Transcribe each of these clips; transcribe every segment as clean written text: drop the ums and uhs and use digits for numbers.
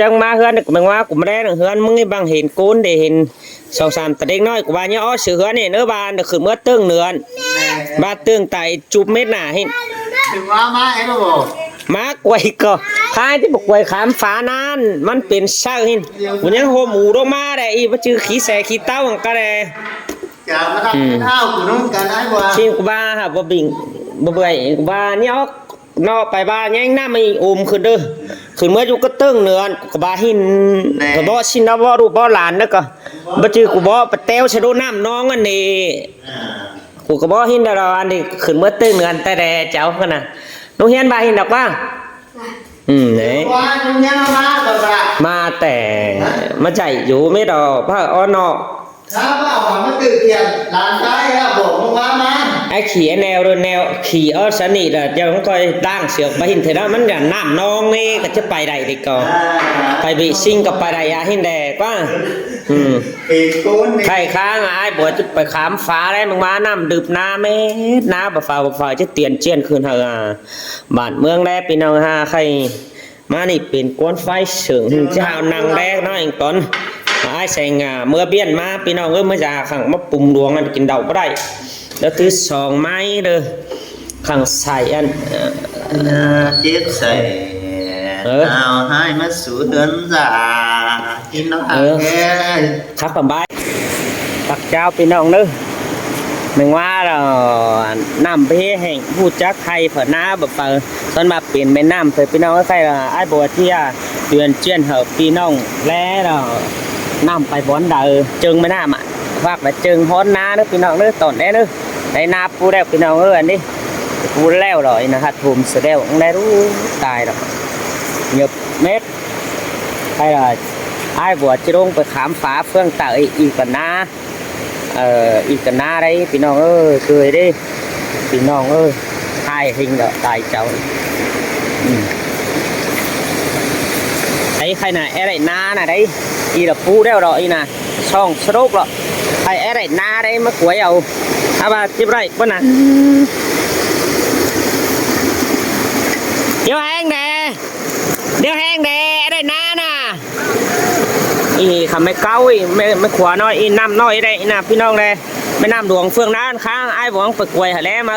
จังมาเฮือนมึงว่ากูไม่ได้เฮือนมึงนี่บางเห็นกูนได้เห็นสองสามแต่เด็กน้อยกูว่าเนี่ยอ๋อซื้อเฮือนนี่เนื้อบานคือเมื่อตึ้งเนือนบานตึ้งไตจุบเม็ดหนาเห็นถึงว่ามาไอ้ลูกมากไว้ก็ข้าที่บอกไว้ขามฟ้านั้นมันเป็นเช่าหินกูยังโหมูลงมาได้อีว่าจื้อขี้แสขี้เต้าก็ได้จะมาทำข้าวกูนุ่งกันไอ้บัวชิงกูบ้าฮะบ่บิ่งบ่เบื่อกูบ้าเนี่ยนอกไปบ้านยังหน้าไม่อมขึ้นเด้อขึ้นเมื่ออยู่ก็ตึ้งเนือนกูบ้าหินกูบ่ชินนะบ่รูปบ่หลานนะก็บ่จื้อกูบ่ปะเต้วชะโดน้ำน้องอันนี้กูก็บ่หินดอกอันนี้ขึ้นเมื่อตึ้งเนือนแต่แดเจ้ากันน่ะน้องเฮียนบ้าหินดอกว่าไหนมาแต่มาใจอยู่ไม่ดอกพระอ้อนอกถ้าว่าออกมาตื่นเตียนหลานชายอะบอกมึงว่ามันไอ้ขี่แนวแนวขี่สนิทอะจะต้องคอยตั้งเสือกไปหินเถอะมันอย่างน้ำนองนี่ก็จะไปใดดีก่อนไปบีซิงกับไปใดอะหินแดกว่าใครค้างไอ้บัวจะไปขามฟ้าได้มึงมาน้ำดื่มน้ำไม่น้ำบ่ฟ้าจะเตียนเจียนคืนเหรอบ้านเมืองแรกปีนองฮาใครมานี่เป็นก้อนไฟเสืองเจ้านังแรกน้อยตอนไอ้ใส่งาเมื่อเบี้ยนมาปีน้องมาจากขังมาปุ่มดวงกันกินเดาก็ได้แล้วถือสองไม้เด้อขังใส่อันเจ็บใส่เอาให้มาสู่เดินจ่ากินน้ำครับผมบายปักเจ้าปีน้องเด้อมึงว่าเราน้ำไปแห่งผู้จักใครเผื่อหน้าแบบตอนมาเปลี่ยนเป็นน้ำเผื่อพี่น้องก็ใครละไอ้บัวที่เดือนเจียนเหอะพี่น้องแล้วเราน้ำไปบอนเดอจึงไม่น้ำอ่ะฝากแบบจึงฮ้อนน้าเด้อพี่น้องเด้อตอนนี้เด้อได้น้ำปูแล้วพี่น้องเอ้ยอันนี้ปูแล้วหน่อยนะครับถุ่มเสร็จแล้วได้รู้ตายหรอกหยบเม็ดใครละไอ้บัวจะลงไปขามฟ้าเฟื่องเตยอีกกันนะอีกกันหน้าđấyพี่น้องเอ้ยcười điพี่น้องเอ้ยhai hình đó tài cháu đấy khai này e này na này đấy đi là phu đeo rồi nè xong sốt rồi hay e này na đấy mất quấy đầu bà tiếp đây bên này đeo hang nè đeo hang nè e này na nèอีคำไม่เก้าอีไม่ขวาน้อยอีน้ำน้อยได้นะพี่น้องเลยไม่น้ำหลวงเฟืองน้ำค้างไอ้หวังไปกวยหาแล้วมา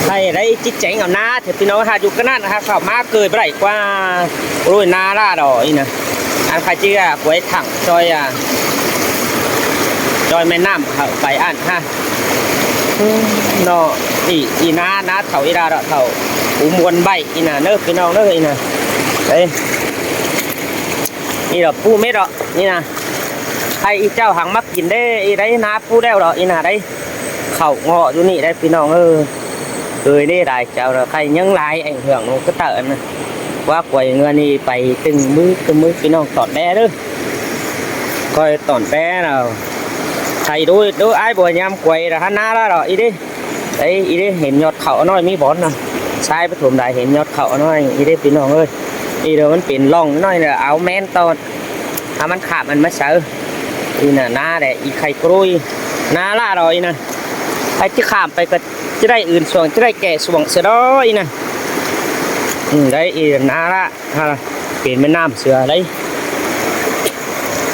ใครได้จิตใจเอาหน้าเถอะพี่น้องหาอยู่กันนั่นนะครับเขามาเกิดไปไหนกว่ารุ่นนาล่าดอกอีนะอันใครจีอะกวยถังจอยแม่น้ำเขาไปอันฮะเนาะอีน้าเถาอีดาเถาอูมวนใบอีน่ะเนื้อพี่น้องเนื้ออีน่ะเฮ้ยนี่ดอกปูเม็ดดอกนี่นะใครอีเจ้าหังมักกินได้อีได้น้าปูแด้วดอกอีน่ะได้เข่าเงาะอยู่นี่ได้พี่น้องเลยได้ได้เจ้าใครยังลายảnh hưởngก็เตอะนะว่าป่วยเงินนี่ไปตึงมือพี่น้องตอดแด้ด้วยคอยตอดแด้เราใครดูไอ้บัวยำป่วยละฮันน้าละดอกอีดิđấyอีดิเห็นยอดเขาน้อยมีบอลนะใช่ปฐมได้เห็นยอดเขาน้อยอีดิพี่น้องเอ้ยอีเดี๋ยวมันเปลี่ยนล่องน้อยเนี่ยเอาแมนตอนมันขาดมันไม่เสืออีน่ะน้าแหละอีไข่กรุยน้าล่าดอยนะไอ้ที่ขามไปก็จะได้อื่นส่วนจะได้แก่ส่วนเสือดอยนะได้อีน้าละเปลี่ยนเป็นน้ำเสือได้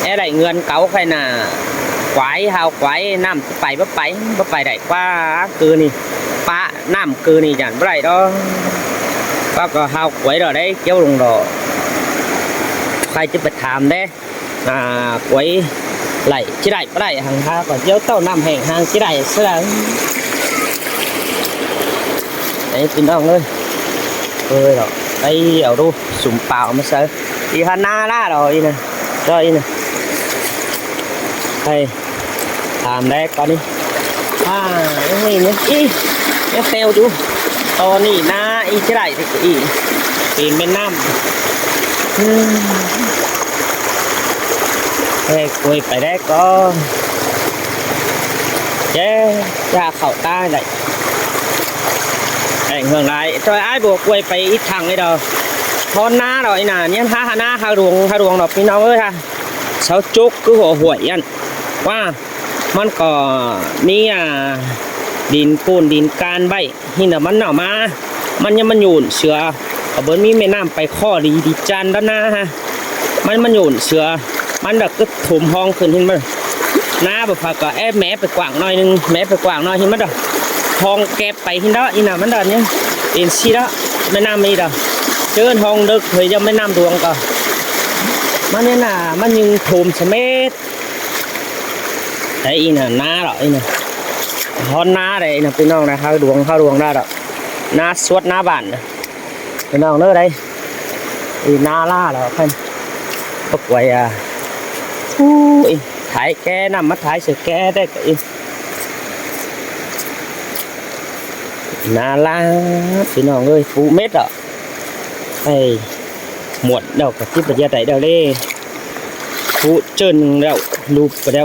ไอ้ได้เงินเก่าใครน่ะควายหาวควายน้ำไปได้กว่าคือนี่ป้าน้ำคือนี่อย่างไรđóก็หาวควายrồi đấy kéo lùng rồiใครจะไปถามได้ควายไหลที่ไหลไม่ได้ห่างฮาก่อนเจ้าเต้าน้ำแห้งห่างที่ไหลเสื้อไอ้พี่น้องเลยหรอไอ้เอาดูสุ่มเปล่ามาเสืออีฮันน่าล่าrồi nè rồi nè đây làm đây con đi cái gì nữa cái theo chú to nỉ na y cái này thì ý tìm bên nam đây quay phải đấy có chế ra khẩu ta này ảnh hưởng lại cho ai buộc quay phải ít thằng ấy đâu thon ná rồi nè nhân ha ruộng đọcพี่น้องเอ้ยha sáu chốt cứ hồ hủy ăn quaมันก็มีดินปูนดินการใบหินมันหน่อมามันยังมันหยุ่นเสือ ก็เบิ้มีแม่น้ำไปข้อดีจันด้านหน้าฮะมันโยนเสือมันแบบก็ถมห้องขึ้นเห็นมั้ยหน้าแบบก็แอบแม่ไปกว้างหน่อยนึงแม่ไปกว้างหน่อยเห็นมั้ยดอกห้องแก็บไปเห็นแล้วอีน่ะมันดอกเนี้ยเอ็นซีแล้วแม่น้ำมีดอกเจอห้องดึกเคยจะแม่น้ำดวงก็มันเนี่ยน่ะมันยังถมสมัยไอ้อีน่ะหน้าหรออีน่ะฮอนหน้าเลยนะพี่น้องนะเข้าดวงได้หรอกหน้าสวดหน้าบ้านนะพี่น้องเลิกได้อีหน้าล่าหรอเพื่อนปกไว้ถ่ายแกนำมาถ่ายเสือแกได้ก็อีหน้าล่าพี่น้องเอ้ยฟูเม็ดอ่ะไอ้หมวดเดากับที่ประหยัดได้เดาเล่ฟูเจินเดาลูกไปเดา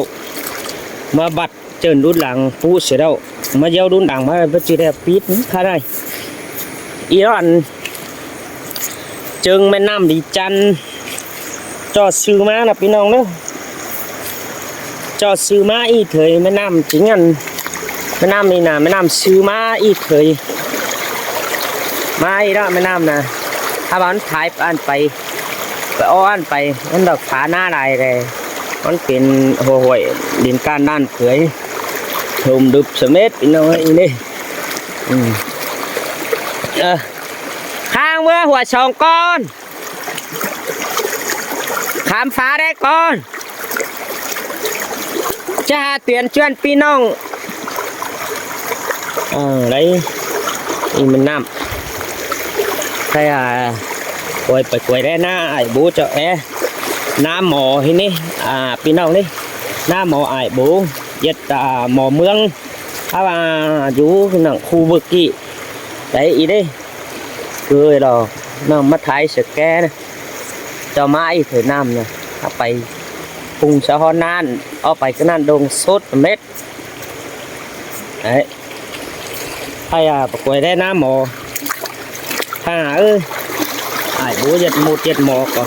มาบัดเจินรุ่นหลังฟูเสียเดามาเย้ารุ่นหลังมาไปจีได้ปี๊ดข้าได้อีร้อนจึงแม่น้ำดีจันจอดซื้อมานะพี่น้องเด้อจอดซื้อมาอีเถยแม่น้ำจริงอันแม่น้ำนี่นะแม่น้ำซื้อมาอีเถยมาอีแล้วแม่น้ำนะถ้าบ้านถ่ายอันไปอ้อนไปมันดอกขาหน้าลายเลยมันเป็นหัวหวยดินการด้านเผยชมดุบสมัยพี่น้องอีนี่ข้างเมื่อหัวสองก้อนขามฟ้าได้ก่อนจะหาเตือนชวนพี่น้องđấy thì mình nằm hay là quay đây na ai bố cho em nam mò thì nèพี่น้องđi nam mò ai bố giật mò mương chú khu vực kỵ đấy ý đây cười rồi nó mất thái sực ke này cho mãi thời nam nàyไปcùng xã hội nan ởไปcái nan đông sốt mét đấy hay quay đây nam mò ơi ai bố giật một giật mò còn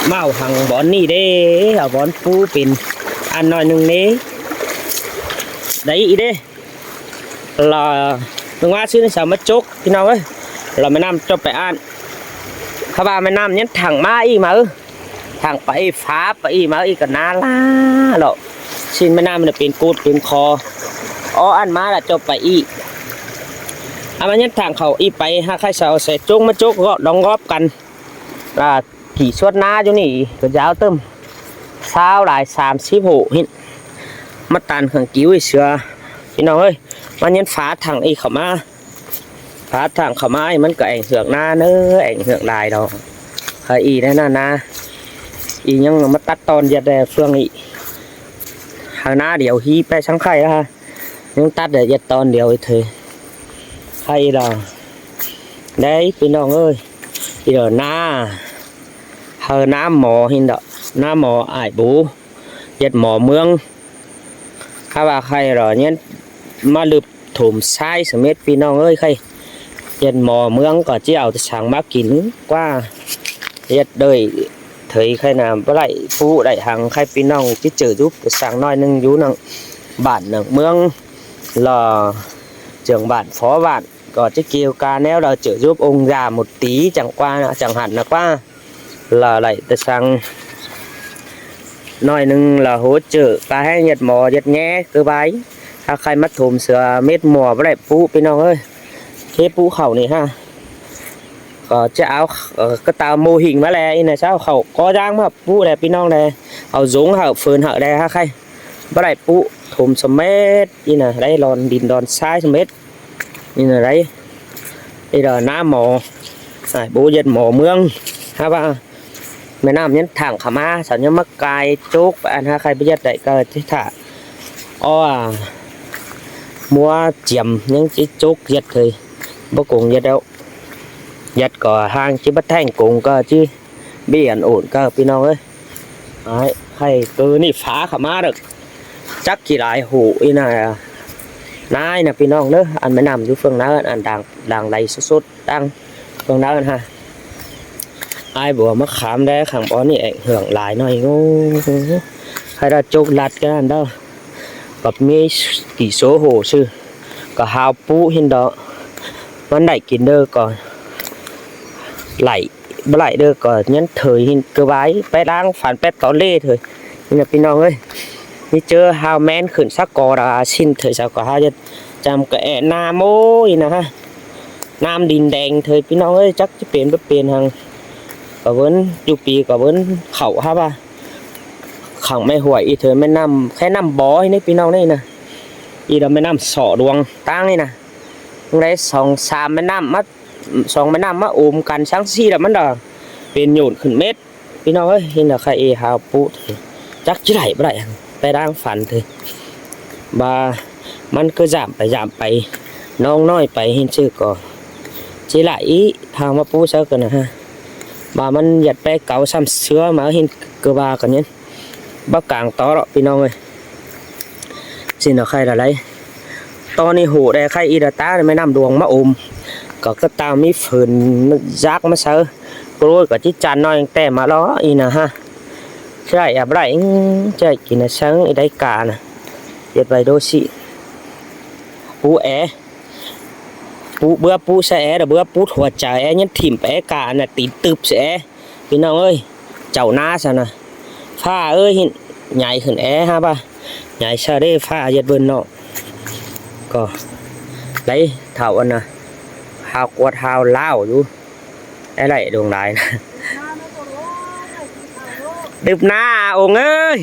màu hàng bón nỉ đấy ở bón phu pin ăn nói nưng nế đấy ý đây là đừng qua xưa sao mất chốt thì nào ấy là mấy năm cho phải ăn các bạn mấy năm nhấn thẳng má y mà thẳng phải phá phải mà y cả ná lá lộ xin mấy năm làเป็นcộtเป็นคอăn má là cho phải y mà nhấn thẳng khẩu y phải hai khai sào sẽ chốt mất chốt gọt đóng gópกันlà kỹ suất ná chỗ này cái giáo tâm sao lại sàm xíp hộ hiện mất tàn khẳng cứu ấy xưaพี่น้องเอ้ยมันยันฟ้าถังอีเขามาฟ้าถังเขามามันก็ảnh hưởng na nữa ảnh hưởng đài đó hơi y đấy na y nhưng mà tắt tòn giật để phương ý hàng na điều hi pe sáng khai ha nhưng tắt để giật tòn điều thì hay là đấyพี่น้องเอ้ยbây giờ na hơi na mò hình đó na mò ải bố giật mò mương các bà khai rồi nhé mà lụp thủng sai sớm hếtพี่น้องเอ้ยใครยันหมอเมืองก็จะเอาแต่สั่งมากินกว่ายัดเดยเถยใครน่ะบ่ได้ผู้ได้หังใครพี่น้องที่เจอยุบสั่งน้อยนึงอยู่นังบ้านนังเมืองลอเจียงบ้านphóบ้านก็จะเกี่ยวกันแล้วเราเจอยุบองค์già một tí chẳng qua chẳng hạn là qua là lạiแต่สั่งน้อยนึงlà hỗ trợ cả hai nhật mò nhật nhé cơ báiถ้าใครมัดถมเสือเม็ดหมอบ่ได้ปูพี่น้องเอ้ยเทปูเข่านี่ฮะก็จะเอาก็ตามโมหิงมาแล้วนี่นะเช้าเข่าก็ย่างมาปูแหละพี่น้องเลยเอาหงเอาเฟิร์นเอาได้ฮะใครบ่ได้ปูถมสมเม็ดนี่นะได้รอนดินรอนทรายสมเม็ดนี่นะได้นี่làน้ำหมอโบยัดหมอเมืองฮะว่าแม่น้ำยันถังขามาสัญญามักกายโจกอันฮะใครไปยัดได้ก็ที่ถ่าmua chìm những cái chốt giật thì bố cùng giật đâu giật có hang chứ bắt thành cùng cơ chứ biển ổn cơพี่น้องเอ้ยđấy hay cứนี่phá khả má được chắc chỉ lại hủ như này nãy làพี่น้องnữa anh mới nằm dưới phương nào anh đang lấy sốt đang phương nào anh ha ai bữa mất khám đấy khẳng bó này ảnh hưởng lại nói ngu hay là chốt lạt cái anh đâuกับมีกี่โซโหชื่อก็หาวปูหินดอกมันได้กินเด้อก่อน lại bữa lại được có nhân thời hình cơ bái bé đang phản bé tỏ lê thôi nhưng màพี่น้องơiนี่เจอฮาวแมนขึ้นสักกอดาชินเถยสักกอฮาจะจำกะแอะนาโมยนะฮะน้ำดินแดงเถยพี่น้องเอ้ยจักจะเปลี่ยนบ่เปลี่ยนทางก็เวิ้นอยู่ปีก็เวิ้นเขาฮะป่ะขังไม่ห่วยอีเถยไม่น้ำแค่น้ำบ่อนี่พี่น้องนี่นะอีเราไม่น้ำสอดวงตั้งนี่นะตรงไหน2-3ไม่น้ำมา2ไม่น้ำมาโอมกันช้างซี่แล้วมันดอกเป็นโยนขึ้นเม็ดพี่น้องเอ้ยเห็นแล้วใครเอฮาวปูจักจะไหลบ่ไหลไปร่างฝันเถอะบามันก็giảmไปน้องน้อยไปเห็นชื่อก็chỉ lại hàng mà pu sao cơ nè ha bà mình giật bé cậu xăm sữa mà hin cơ ba còn nhé bác càng to đó pin ơi xin là khai là lấy to này hổ đây khai y là tá thì mới nằm đuồng mà ôm có cái tao mi phun rác mà sao rồi có chiếc chăn nói tè mà đó y nè ha chạy à lại chạy chỉ là sáng ở đây cả nè giật vài đô xị pu éปูเบื่อปูแสเบื่อปูหัวใจยันถิ่มแปะกาน่ะตีตึบแสพี่น้องเอ้ยเจ้าหน้าซะนะฟ้าเอ้ยหินใหญ่ขึ้นแอฮะป่ะใหญ่ซะได้ฟ้าเย็ดเบิ่นเนาะก็ไหลเท่าอันน่ะหาวกวดหาวเล่าอยู่ไอ้ไหลดวงใดนะดึบหน้าองค์เอ้ย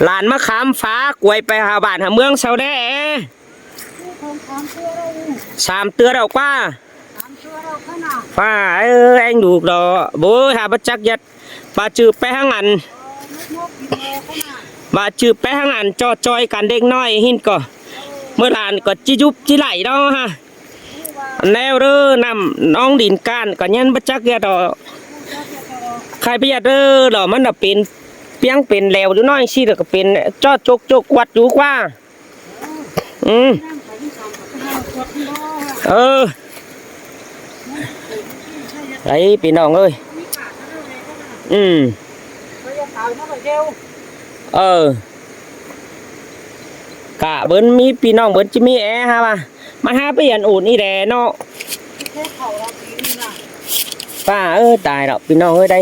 หลานมะขามฟ้ากวยไปหาบ้านหาเมืองเซาแด้3 tưa đâu qua phải anh đủ đó bố hà bất chắc nhất bà trừ bé hàng ăn bà trừ bé hàng ăn cho choi cản đêm nói hin cỏ mới làm có chi giúp chi lại đó ha neo đó nằm nong đỉnh can có nhân bất chắc nhất đó khai bây giờ đóมันเป็นเปียงเป็นแล้วดูน้อยสิแล้วก็เป็นจอดจกวัดอยู่กว่าđấyพี่น้องเอ้ยกะเบิ้นมีพี่น้องเบิ้นจะมีแอร์ฮะมามันหาไปยันอุ่นนี่แหละเนาะป้าตายแล้วพี่น้องเอ้ยได้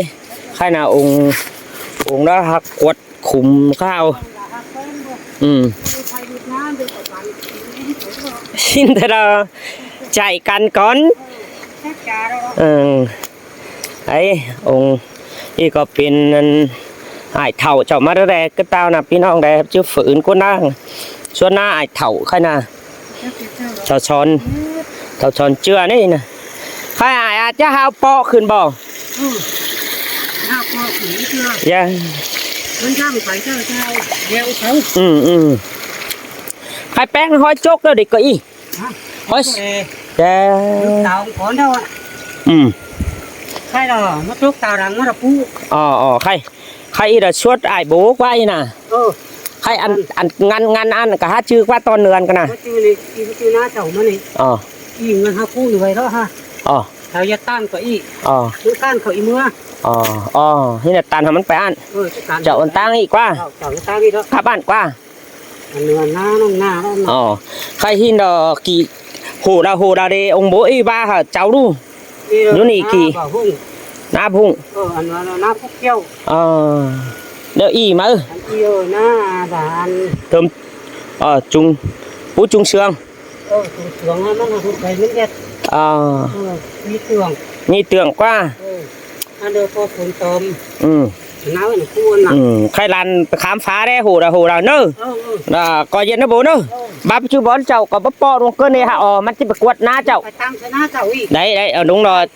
ใครน่ะองค์đóหักกดขุมข้าวxin thưa đó chạy cắn con ấy ông đi có pin hải thảo chậu mắt đây cái tao là pin hong đây chưa phượn con na xuân na hải thảo khai nè thảo tròn chưa đấy nè khai hải chắc hao po khẩn bò dạ khai pén hói chốt đó để kỹ hói dạ tàu còn đâu ạ khai là nó chốt tàu rằng nó là phú khai là suốt ai bố quá nè khai ăn ngăn ăn cả hát chưa qua to nườn cái nè chưa ná chậu mà này ý ngân ha phú như vậy đó ha thảo giật tan có ý cứ tan có ý mưa thế là tan hầm ăn phải ăn chậu ăn tang ý qua chậu tan đi đó các bạn qua khai hin đó kỳ hồ đào đây ông bố y ba hả cháu đu nó nỉ kỳ na phụng na phúc keo đỡ y mà thơm chung bút chung xương nhị tưởng qua khai lan khám phá đấy hồ đào nơ là coi dân nó bố nơ bắp chú bón chậu có bắp po luôn cơ này họ mắt chỉ bật quật ná chậu đấy đúng rồi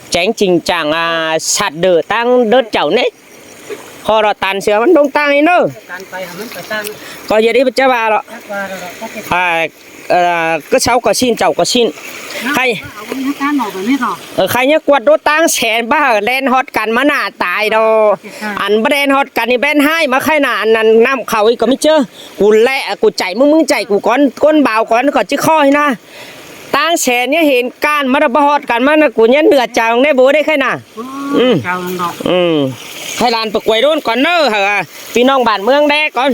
tránh tình trạng sạt đỡ tăng đớt chậu đấy họ là tàn sửa vẫn đông tăng ấy nơ coi giờ đi bật cha bà đó cứ sáu có xin chậu có xin hay khai nhá quạt đốt tăng xén ba đen hot cắn mà nà tài đồ ăn ba đen hot cắn thì bên hai mà khai nà ăn năm khẩu ấy có biết chưa cù lẹ cù chảy mưng chảy cù con bào con còn chứ khoi na tăng xén nhá hiện can mà ba hot cắn mà cù nhân được chào đấy bố đây khai nà khai làn bực quầy đôn còn nơ hả phi nong bản mương đây con